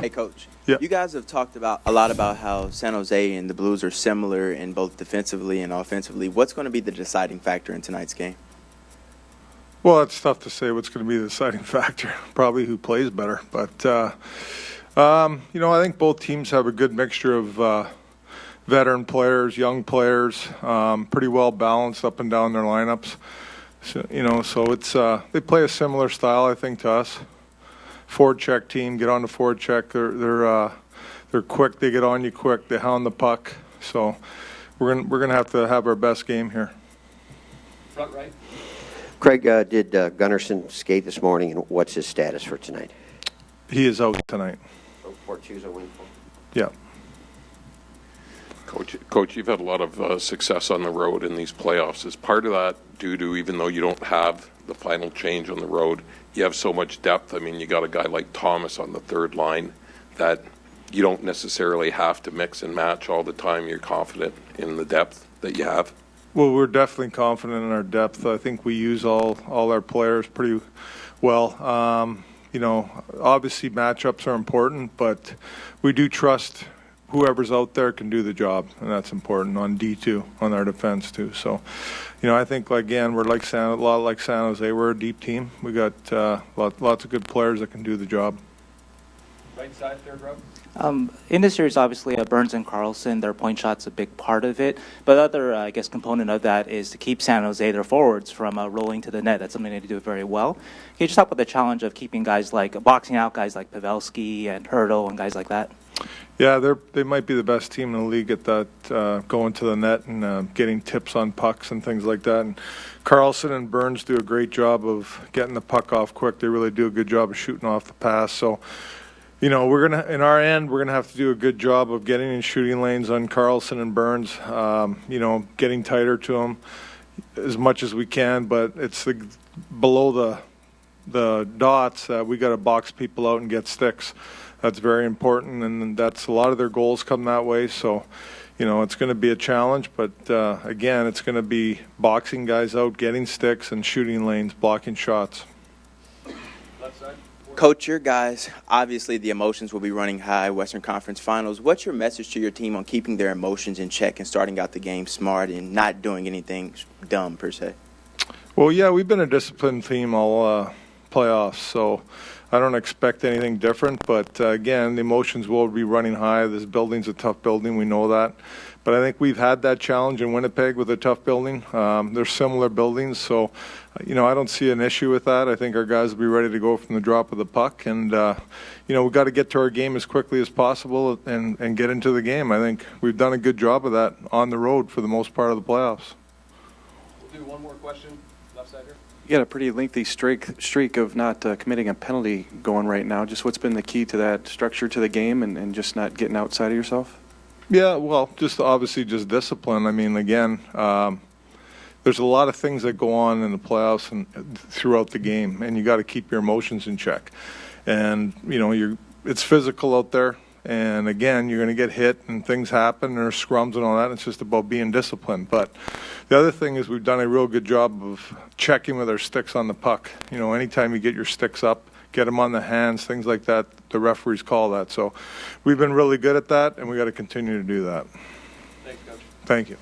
Hey, Coach. Yeah. You guys have talked a lot about how San Jose and the Blues are similar in both defensively and offensively. What's going to be the deciding factor in tonight's game? Well, it's tough to say what's going to be the deciding factor. Probably who plays better. But, I think both teams have a good mixture of veteran players, young players, pretty well balanced up and down their lineups. So it's they play a similar style, I think, to us. Forward check team, get on the forward check. They're quick. They get on you quick. They hound the puck. So we're gonna have to have our best game here. Front right. Craig, did Gunnarsson skate this morning, and what's his status for tonight? He is out tonight. So 4-2's a win for him. Yeah. Coach, you've had a lot of success on the road in these playoffs. Is part of that due to, even though you don't have the final change on the road, you have so much depth? I mean, you got a guy like Thomas on the third line that you don't necessarily have to mix and match all the time. You're confident in the depth that you have? Well, we're definitely confident in our depth. I think we use all our players pretty well. Obviously matchups are important, but we do trust whoever's out there can do the job, and that's important on D2, on our defense too. So, I think, again, we're like a lot like San Jose. We're a deep team. We got lots of good players that can do the job. Right side, third row. In this series, obviously, Burns and Carlson, their point shot's a big part of it. But the other, component of that is to keep San Jose, their forwards, from rolling to the net. That's something they do very well. Can you just talk about the challenge of keeping guys boxing out guys like Pavelski and Hurdle and guys like that? Yeah, they might be the best team in the league at that, going to the net and getting tips on pucks and things like that. And Carlson and Burns do a great job of getting the puck off quick. They really do a good job of shooting off the pass. So, we're gonna, in our end, we're gonna have to do a good job of getting in shooting lanes on Carlson and Burns. Getting tighter to them as much as we can. But it's below the dots that we got to box people out and get sticks. That's very important, and that's a lot of their goals come that way. So, it's going to be a challenge, but again, it's going to be boxing guys out, getting sticks, and shooting lanes, blocking shots. Left side. Coach, your guys, obviously the emotions will be running high, Western Conference Finals. What's your message to your team on keeping their emotions in check and starting out the game smart and not doing anything dumb, per se? Well, yeah, we've been a disciplined team all playoffs, so I don't expect anything different, but again, the emotions will be running high. This building's a tough building, we know that. But I think we've had that challenge in Winnipeg with a tough building. They're similar buildings, so, I don't see an issue with that. I think our guys will be ready to go from the drop of the puck. And, we've got to get to our game as quickly as possible and get into the game. I think we've done a good job of that on the road for the most part of the playoffs. We'll do one more question. Left side here. You got a pretty lengthy streak of not committing a penalty going right now. Just what's been the key to that structure to the game and just not getting outside of yourself? Yeah, well, just obviously just discipline. I mean, again, there's a lot of things that go on in the playoffs and throughout the game, and you got to keep your emotions in check. And, it's physical out there. And again, you're going to get hit and things happen, there's scrums and all that. It's just about being disciplined. But the other thing is we've done a real good job of checking with our sticks on the puck. Anytime you get your sticks up, get them on the hands, things like that, the referees call that. So we've been really good at that, and we got to continue to do that. Thanks, Coach. Thank you.